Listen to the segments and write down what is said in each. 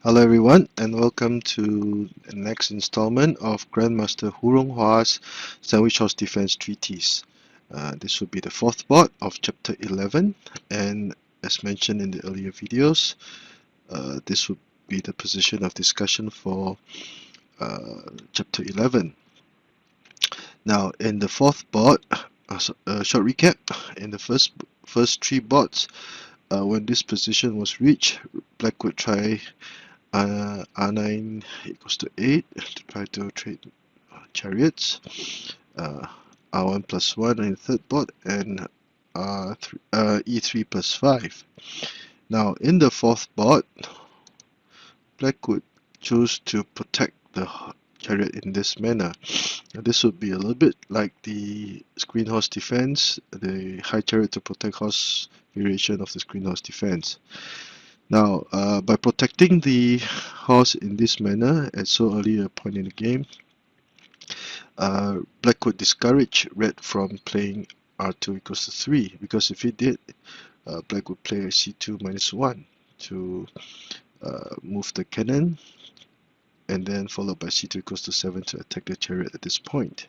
Hello everyone and welcome to the next installment of Grandmaster Ronghhua's Sandwich House Defense Treatise. This will be the fourth board of chapter 11, and as mentioned in the earlier videos, this would be the position of discussion for chapter 11. Now in the fourth board, a short recap, in the first three boards, when this position was reached, Black would try R9 equals to 8 to try to trade chariots, R1 plus 1 in the third board, and E3 plus 5. Now in the fourth board, Black would choose to protect the chariot in this manner. Now, this would be a little bit like the screen horse defense, the high chariot to protect horse variation of the screen horse defense. Now, by protecting the horse in this manner at so early a point in the game, Black would discourage Red from playing R2 equals to 3, because if he did, Black would play C2 minus 1 to move the cannon, and then followed by C2 equals to 7 to attack the chariot at this point.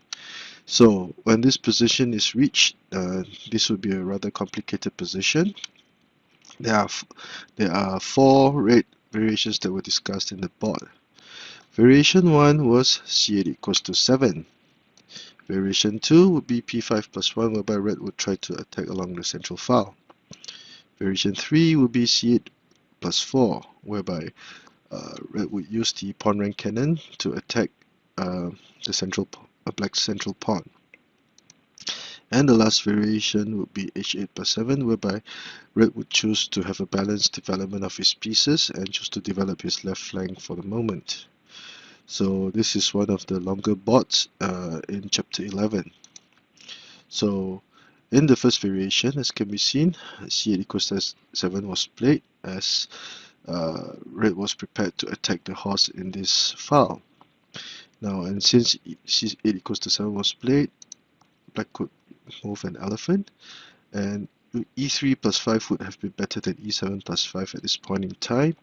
So when this position is reached, this would be a rather complicated position. There are four red variations that were discussed in the board. Variation 1 was C8 equals to 7. Variation 2 would be P5 plus 1, whereby Red would try to attack along the central file. Variation 3 would be C8 plus 4, whereby Red would use the pawn rank cannon to attack Black's central pawn. And the last variation would be H8 plus 7, whereby Red would choose to have a balanced development of his pieces and choose to develop his left flank for the moment. So this is one of the longer boards in chapter 11. So in the first variation, as can be seen, C8 equals to 7 was played as Red was prepared to attack the horse in this file. Now, and since C8 equals to 7 was played, Black could move an elephant, and E3 plus 5 would have been better than E7 plus 5 at this point in time,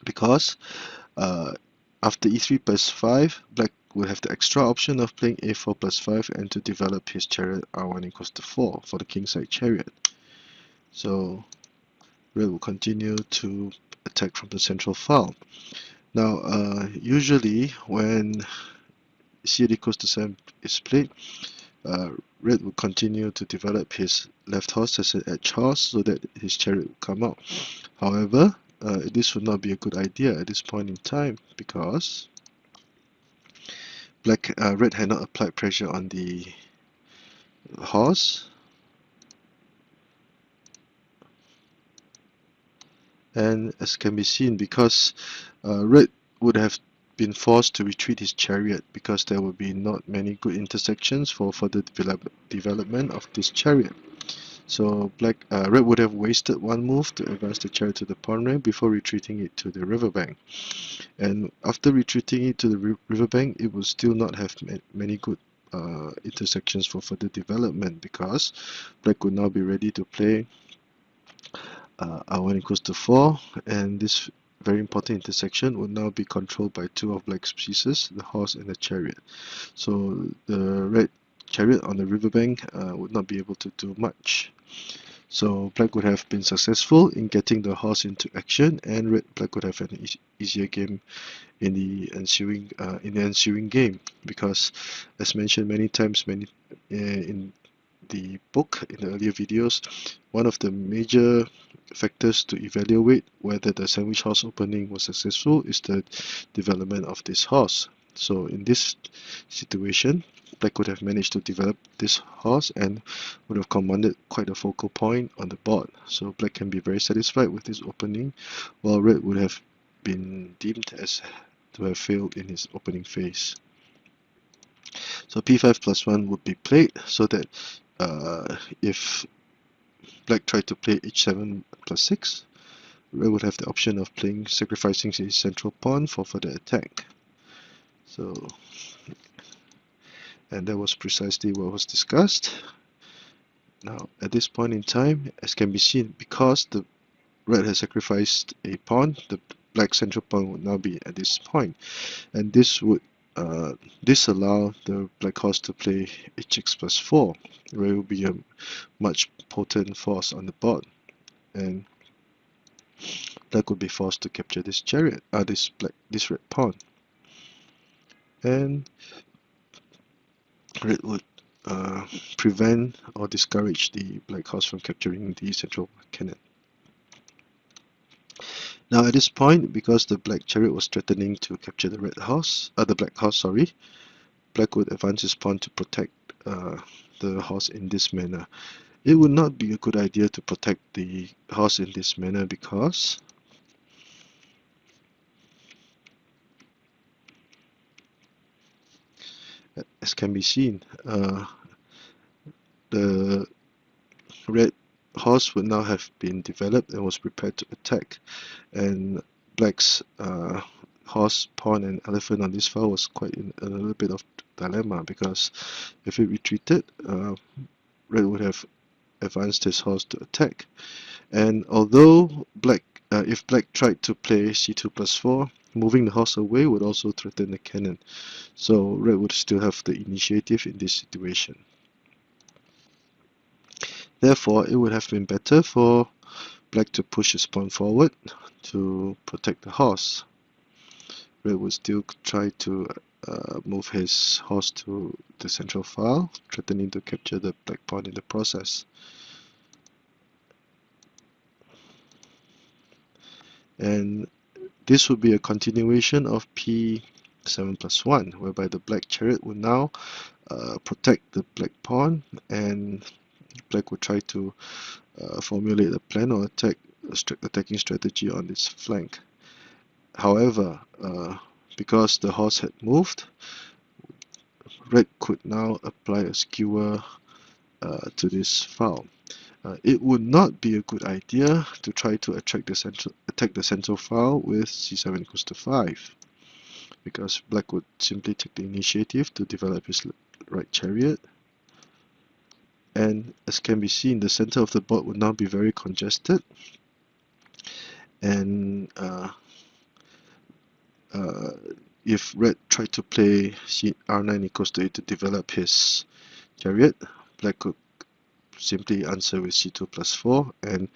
because after E3 plus 5, Black would have the extra option of playing A4 plus 5 and to develop his chariot R1 equals to 4 for the kingside chariot. So Red will continue to attack from the central file. Now, usually when C8 equals to 7 is played, Red will continue to develop his left horse as an edge horse so that his chariot will come out. However, this would not be a good idea at this point in time, because Red had not applied pressure on the horse, and as can be seen, because Red would have been forced to retreat his chariot, because there would be not many good intersections for further development of this chariot. So Red would have wasted one move to advance the chariot to the pawn rank before retreating it to the riverbank. And after retreating it to the riverbank, it would still not have many good intersections for further development, because Black would now be ready to play R1 equals to 4, and this very important intersection would now be controlled by two of Black's pieces, the horse and the chariot. So the red chariot on the riverbank would not be able to do much. So Black would have been successful in getting the horse into action, and Black would have an easier game in the ensuing game, because, as mentioned many times in the book, in the earlier videos, one of the major factors to evaluate whether the sandwich horse opening was successful is the development of this horse. So in this situation, Black would have managed to develop this horse and would have commanded quite a focal point on the board. So Black can be very satisfied with this opening, while Red would have been deemed as to have failed in his opening phase. So P5 plus 1 would be played, so that if Black tried to play H7 plus 6, Red would have the option of sacrificing his central pawn for further attack. So, and that was precisely what was discussed. Now, at this point in time, as can be seen, because the Red has sacrificed a pawn, black central pawn would now be at this point, and this would disallow the black horse to play hx plus 4, where it will be a much potent force on the board, and black would be forced to capture this chariot, this red pawn, and red would prevent or discourage the black horse from capturing the central cannon. Now at this point, because the black chariot was threatening to capture the black horse, sorry, black would advance his pawn to protect the horse in this manner. It would not be a good idea to protect the horse in this manner because as can be seen, the red horse would now have been developed and was prepared to attack, and black's horse, pawn, and elephant on this file was quite in a little bit of dilemma, because if it retreated, red would have advanced his horse to attack, and although if black tried to play c2 plus 4, moving the horse away would also threaten the cannon, so red would still have the initiative in this situation. Therefore, it would have been better for black to push his pawn forward to protect the horse. Red would still try to move his horse to the central file, threatening to capture the black pawn in the process. And this would be a continuation of p7 plus 1, whereby the black chariot would now protect the black pawn, and black would try to formulate a plan or attacking strategy on its flank. However, because the horse had moved, red could now apply a skewer to this file. It would not be a good idea to try to attack the central file with c7 equals to 5, because black would simply take the initiative to develop his right chariot, and as can be seen, the center of the board would now be very congested, and if red tried to play r9 equals to 8 to develop his chariot, black could simply answer with c2 plus 4, and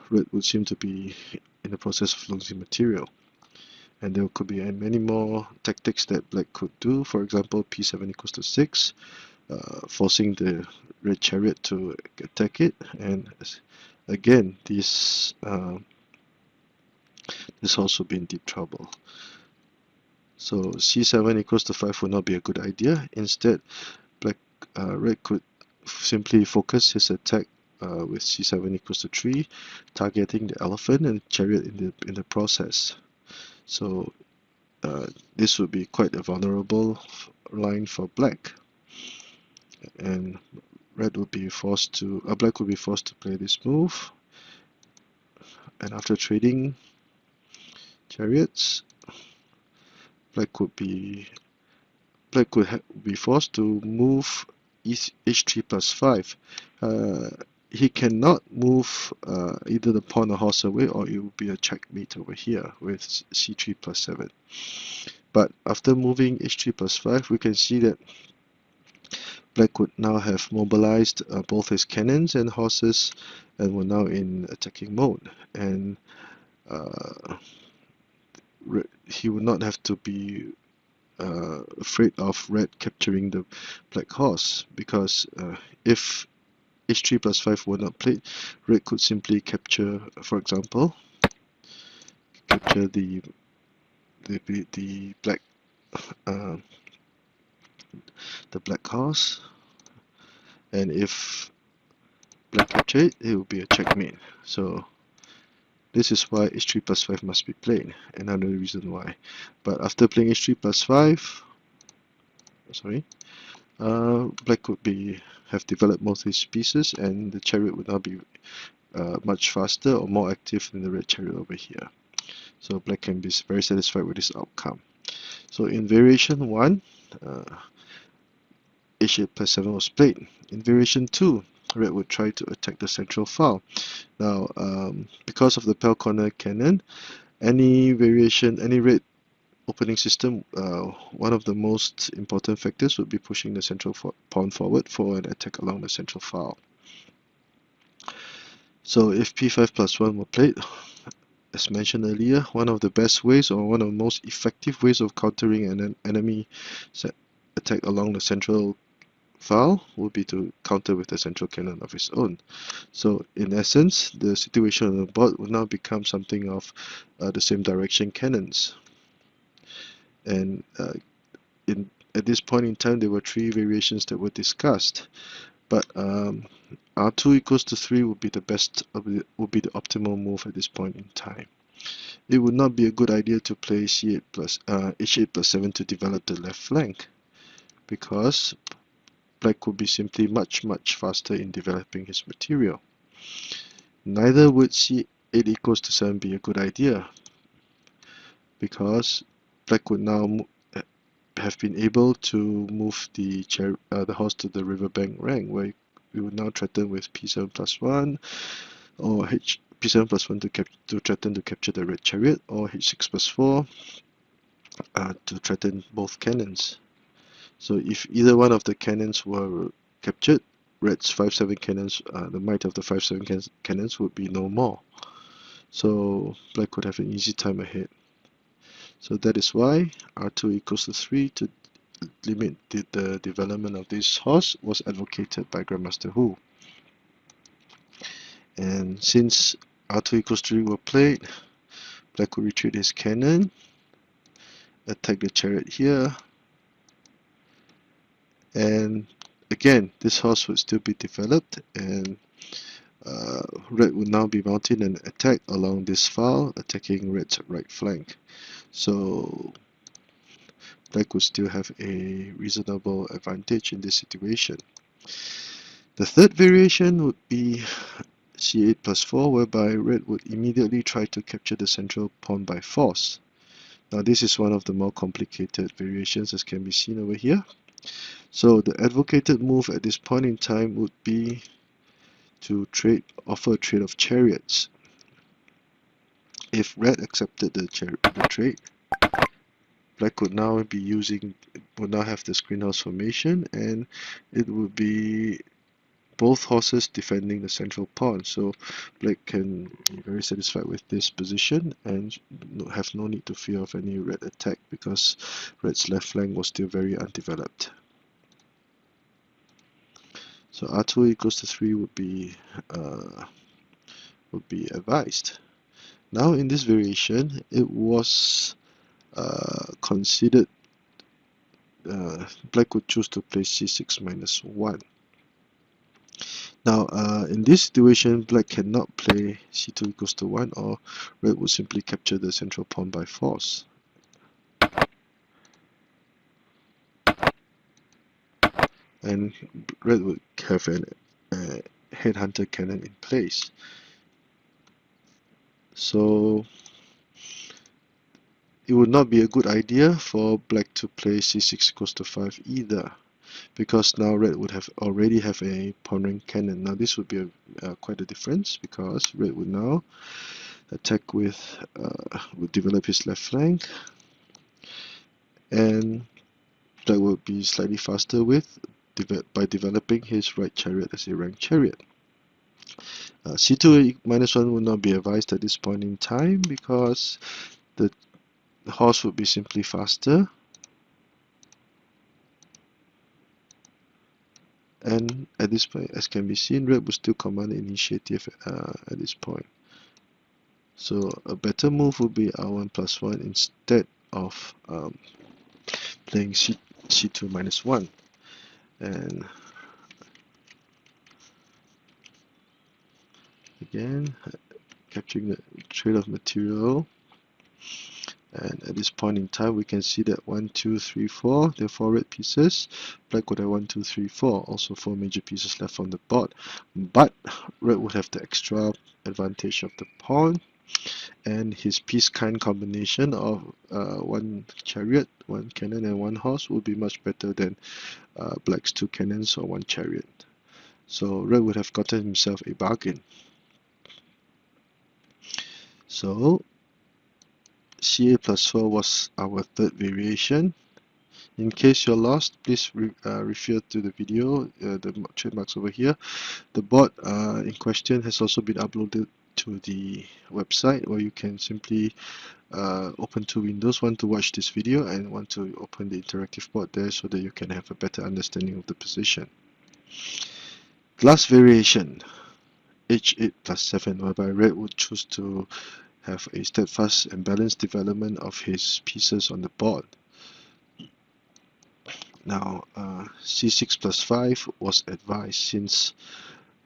red would seem to be in the process of losing material. And there could be many more tactics that black could do. For example, p7 equals to 6, forcing the red chariot to attack it, and again this also be in deep trouble. So c7 equals to 5 would not be a good idea. Instead, red could simply focus his attack with c7 equals to 3, targeting the elephant and chariot in the process. So this would be quite a vulnerable line for black, and black would be forced to play this move, and after trading chariots, black could be forced to move h3 plus 5. He cannot move either the pawn or horse away, or it will be a checkmate over here with c3 plus 7. But after moving h3 plus 5, we can see that black would now have mobilized both his cannons and horses, and were now in attacking mode, and he would not have to be afraid of red capturing the black horse, because if h3 plus 5 were not played, red could simply capture, for example, capture the black horse, and if black capture it, it will be a checkmate. So this is why h3 plus 5 must be played, another reason why. But after playing h3 plus 5, black could have developed most of his pieces, and the chariot would now be much faster or more active than the red chariot over here. So black can be very satisfied with this outcome. So in variation 1, h8 plus 7 was played. In variation 2, red would try to attack the central file. Now, because of the pale corner cannon, Any variation, any red opening system, one of the most important factors would be pushing the central pawn forward for an attack along the central file. So if p5 plus 1 were played, as mentioned earlier, one of the best ways or one of the most effective ways of countering an enemy attack along the central file would be to counter with the central cannon of its own. So in essence, the situation on the board will now become something of the same direction cannons. And at this point in time, there were three variations that were discussed. But R2 equals to 3 would be the best, would be the optimal move at this point in time. It would not be a good idea to play C8 plus, H8 plus 7 to develop the left flank, because Black would be simply much faster in developing his material. Neither would C8 equals to 7 be a good idea, because Black would now have been able to move the horse to the riverbank rank, where we would now threaten with p7 plus 1 or p7 plus 1 to threaten to capture the red chariot, or h6 plus 4 to threaten both cannons. So if either one of the cannons were captured, red's 5-7 cannons, the might of the 5-7 cannons would be no more. So black would have an easy time ahead. So that is why r2 equals to 3 to limit the development of this horse was advocated by Grandmaster Hu. And since r2 equals 3 were played, black would retreat his cannon, attack the chariot here, and again this horse would still be developed, and red would now be mounting an attack along this file, attacking red's right flank. So black would still have a reasonable advantage in this situation. The third variation would be c8 plus 4, whereby red would immediately try to capture the central pawn by force. Now this is one of the more complicated variations, as can be seen over here. So the advocated move at this point in time would be to offer a trade of chariots. If red accepted the trade, black would now have the screen house formation, and it would be both horses defending the central pawn. So black can be very satisfied with this position and have no need to fear of any red attack, because red's left flank was still very undeveloped. So r2 equals to 3 would be advised. Now in this variation, it was considered black would choose to play c6 minus 1. Now in this situation, black cannot play c2 equals to 1, or red would simply capture the central pawn by force. And red would have a headhunter cannon in place. So it would not be a good idea for black to play c6 equals to 5 either, because now red would already have a pawn rank cannon. Now this would be quite a difference, because red would now attack would develop his left flank, and black would be slightly faster by developing his right chariot as a ranked chariot. c2 minus 1 would not be advised at this point in time, because the horse would be simply faster, and at this point, as can be seen, red would still command initiative at this point. So a better move would be r1 plus 1 instead of playing c2 minus 1. And again, capturing the trade of material. And at this point in time, we can see that 1, 2, 3, 4, there are 4 red pieces. Black would have 1, 2, 3, 4, also 4 major pieces left on the board. But red would have the extra advantage of the pawn, and his piece-kind combination of 1 chariot, 1 cannon, and 1 horse would be much better than black's 2 cannons or 1 chariot. So red would have gotten himself a bargain. So Ca plus 4 was our third variation. In case you're lost, please refer to the video, the trademarks over here. The board in question has also been uploaded to the website, where you can simply open two windows, one to watch this video and one to open the interactive board there, so that you can have a better understanding of the position. Last variation, h8 plus 7, whereby red would choose to have a steadfast and balanced development of his pieces on the board. Now, c6 plus 5 was advised, since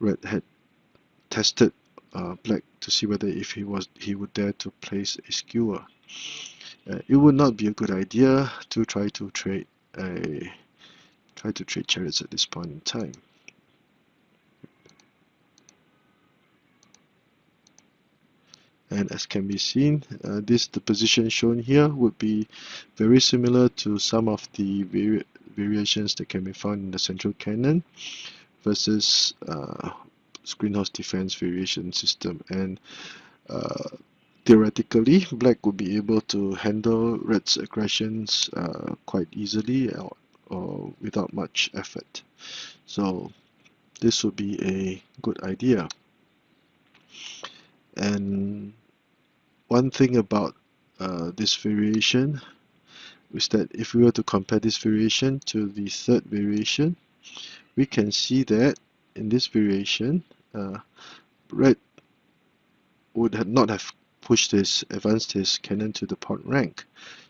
red had tested black to see whether if he would dare to place a skewer. It would not be a good idea to try to trade chariots at this point in time. And as can be seen, the position shown here would be very similar to some of the variations that can be found in the central cannon versus screen-horse defense variation system. And theoretically, black would be able to handle red's aggressions quite easily or without much effort. So this would be a good idea. And one thing about this variation is that if we were to compare this variation to the third variation, we can see that in this variation, red would not have advanced his cannon to the pawn rank.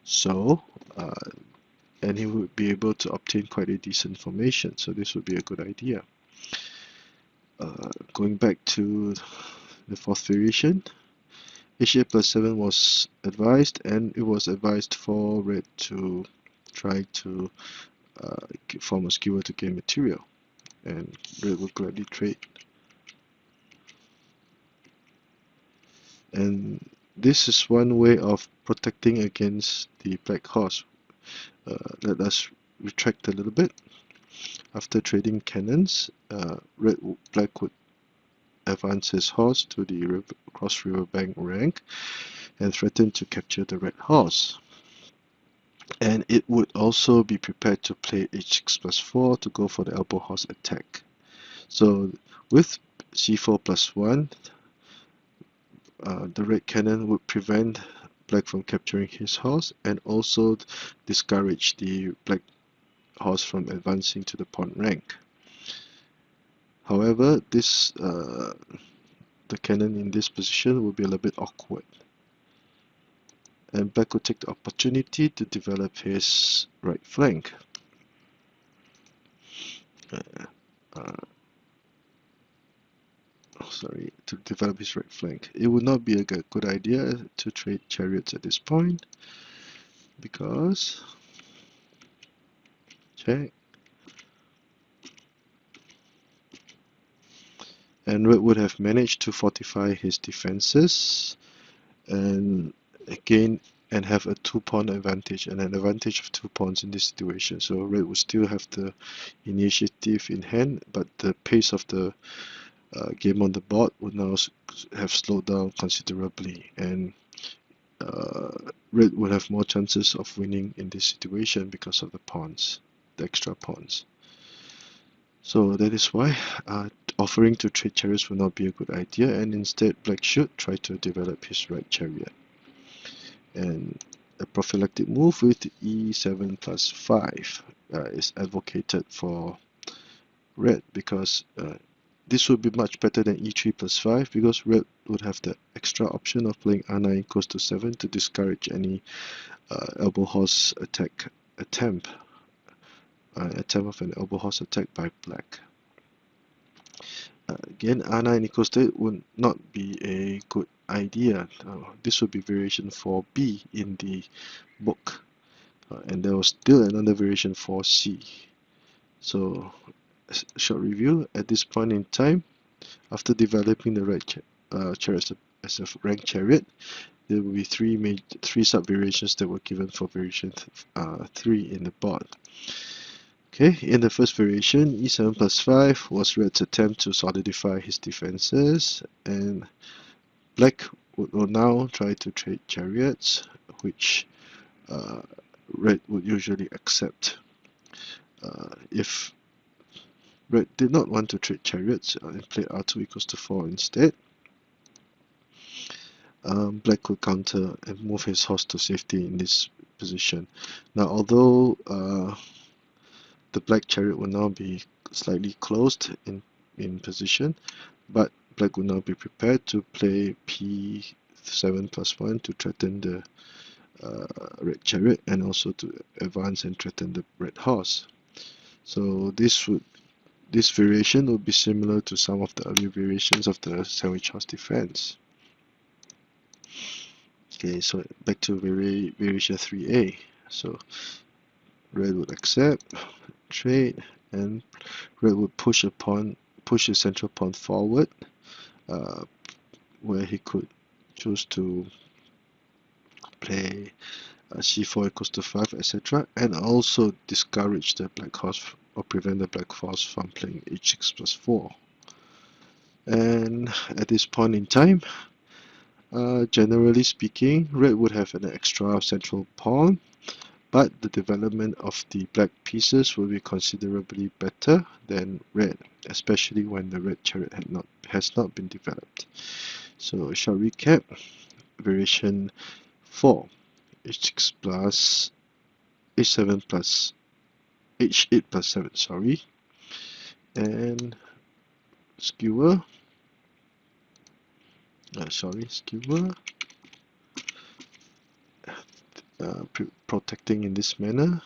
So, and he would be able to obtain quite a decent formation. So this would be a good idea. Going back to the fourth variation, h8 plus 7 was advised, and it was advised for red to try to form a skewer to gain material, and red would gladly trade. And this is one way of protecting against the black horse. Let us retract a little bit. After trading cannons, black would advance his horse to the cross riverbank rank and threaten to capture the red horse. And it would also be prepared to play h6 plus 4 to go for the elbow horse attack. So with c4 plus 1, the red cannon would prevent black from capturing his horse, and also discourage the black horse from advancing to the pawn rank. However, the cannon in this position will be a little bit awkward, and black will take the opportunity to develop his right flank. To develop his right flank. It would not be a good idea to trade chariots at this point, because check, and red would have managed to fortify his defenses and have a 2-pawn advantage, and an advantage of 2 pawns in this situation. So red would still have the initiative in hand, but the pace of the game on the board would now have slowed down considerably, and red would have more chances of winning in this situation because of the pawns, the extra pawns. So that is why offering to trade chariots will not be a good idea, and instead black should try to develop his right chariot. And a prophylactic move with e7 plus 5 is advocated for red, because this would be much better than e3 plus 5, because red would have the extra option of playing r9 equals to 7 to discourage any elbow horse attempt of an elbow horse attack by black. Again, r9 equals to 8 would not be a good idea. This would be variation 4b in the book, and there was still another variation 4c. So, a short review. At this point in time, after developing the right chariot as a ranked chariot, there will be three sub-variations that were given for variation 3 in the board. Okay, in the first variation, e7 plus 5 was red's attempt to solidify his defenses, and black would now try to trade chariots, which red would usually accept. If red did not want to trade chariots and played r2 equals to 4 instead, black could counter and move his horse to safety in this position. Now, although the black chariot will now be slightly closed in position, but black will now be prepared to play p7 plus 1 to threaten the red chariot and also to advance and threaten the red horse. So this variation would be similar to some of the earlier variations of the sandwich house defense. Okay, so back to variation 3a. So red would accept, trade, and red would push the central pawn forward, where he could choose to play c4 equals to 5, etc., and also discourage the black horse or prevent the black horse from playing h6 plus 4. And at this point in time, generally speaking, red would have an extra central pawn, but the development of the black pieces will be considerably better than red, especially when the red chariot has not been developed. So a short recap: variation 4, h6 plus h7 plus h8 plus 7, sorry, and skewer, skewer, protecting in this manner,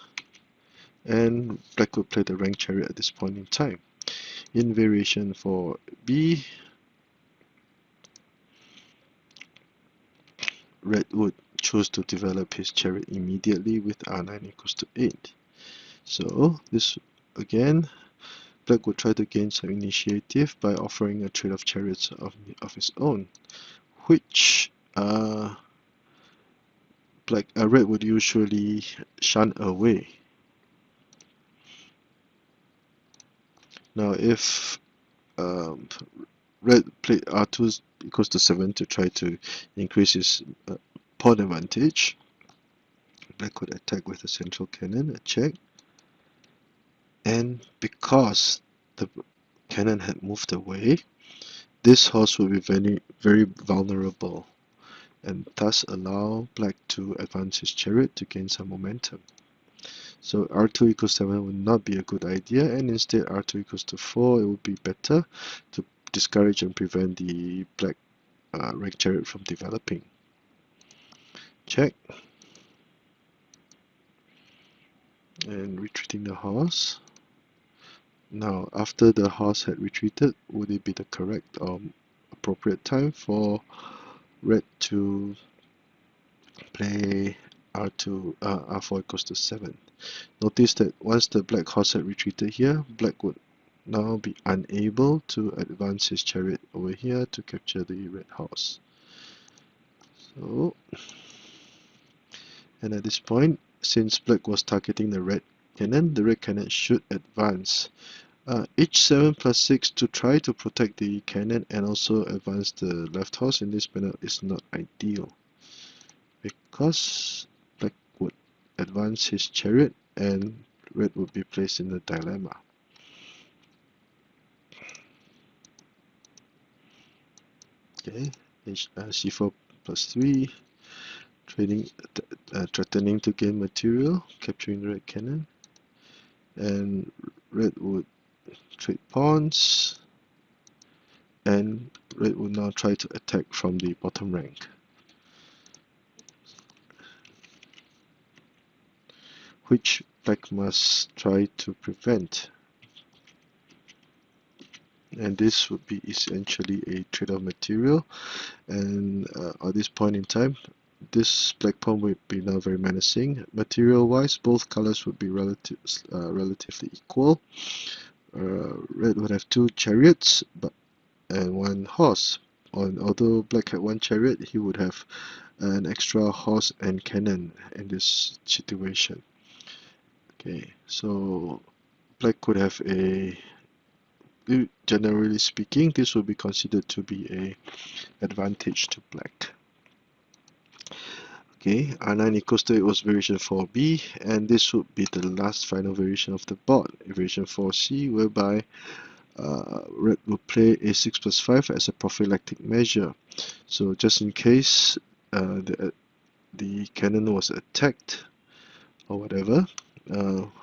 and black will play the ranked chariot at this point in time. In variation for B, red would choose to develop his chariot immediately with r9 equals to 8. So this again, black would try to gain some initiative by offering a trade of chariots of his own, which red would usually shun away. Now if red played r2 equals to 7 to try to increase his pawn advantage, black could attack with a central cannon, a check, and because the cannon had moved away, this horse will be very, very vulnerable, and thus allow black to advance his chariot to gain some momentum. So r2 equals 7 would not be a good idea, and instead r2 equals to 4, it would be better to discourage and prevent the black ranked chariot from developing. Check. And retreating the horse. Now, after the horse had retreated, would it be the correct or appropriate time for red to play r4 equals to 7? Notice that once the black horse had retreated here, black would now be unable to advance his chariot over here to capture the red horse. So, and at this point, since black was targeting the red cannon should advance. H7 plus 6 to try to protect the cannon and also advance the left horse in this manner is not ideal, because black would advance his chariot and red would be placed in a dilemma. Okay, c4 plus 3, threatening to gain material, capturing the red cannon, and red would trade pawns, and red would now try to attack from the bottom rank, which black must try to prevent. And this would be essentially a trade of material, and at this point in time, this black pawn would be now very menacing. Material wise, both colors would be relatively equal. Red would have 2 chariots and 1 horse. Although black had 1 chariot, he would have an extra horse and cannon in this situation. Okay, so black could have generally speaking, this would be considered to be a advantage to black. Okay, R9 equals to 8 was variation 4b, and this would be the last final variation of the board, variation 4c, whereby red will play a6 plus 5 as a prophylactic measure. So just in case the cannon was attacked or whatever,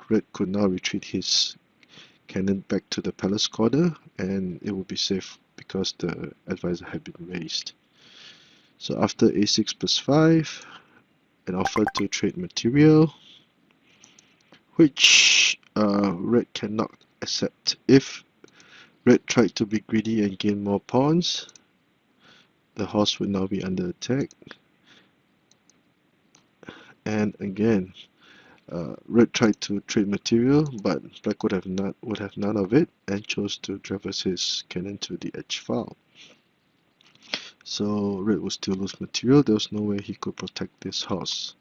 red could now retreat his cannon back to the palace corner, and it would be safe because the advisor had been raised. So after a6 plus 5, an offer to trade material, which red cannot accept. If red tried to be greedy and gain more pawns, the horse would now be under attack. And again, red tried to trade material, but black would have none of it and chose to traverse his cannon to the edge file. So red would still lose material. There was no way he could protect this horse.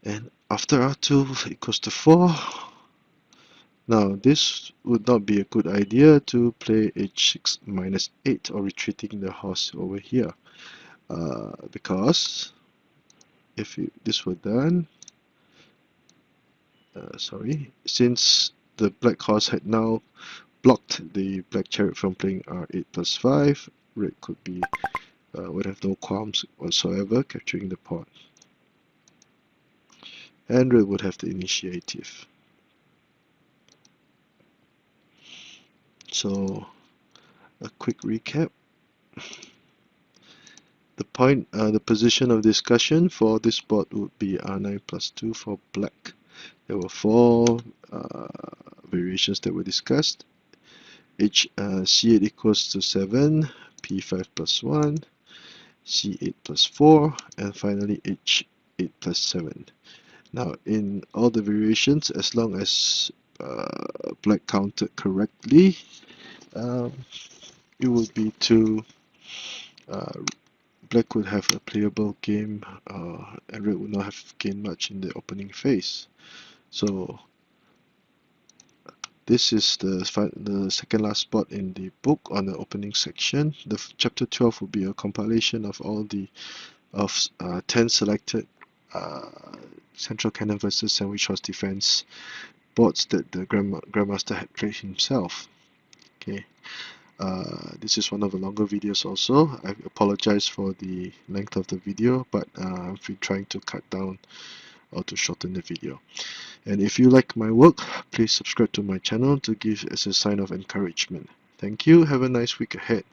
And after r2 equals to 4, now this would not be a good idea to play h6 minus 8 or retreating the horse over here, because if this were done, since the black horse had now blocked the black chariot from playing r8 plus 5, red could be would have no qualms whatsoever capturing the pawn, and red would have the initiative. So a quick recap. The position of discussion for this board would be r9 plus 2 for black. There were 4 variations that were discussed. C8 equals to 7, p5 plus 1, c8 plus 4, and finally h8 plus 7. Now, in all the variations, as long as black counted correctly, it would be to black would have a playable game, and red would not have gained much in the opening phase. So this is the second last spot in the book on the opening section. The chapter 12 will be a compilation of all the 10 selected central cannon versus sandwich horse defense boards that the Grandmaster had played himself. Okay. This is one of the longer videos also. I apologize for the length of the video, but I've been trying to cut down or to shorten the video. And if you like my work, please subscribe to my channel to give as a sign of encouragement. Thank you. Have a nice week ahead.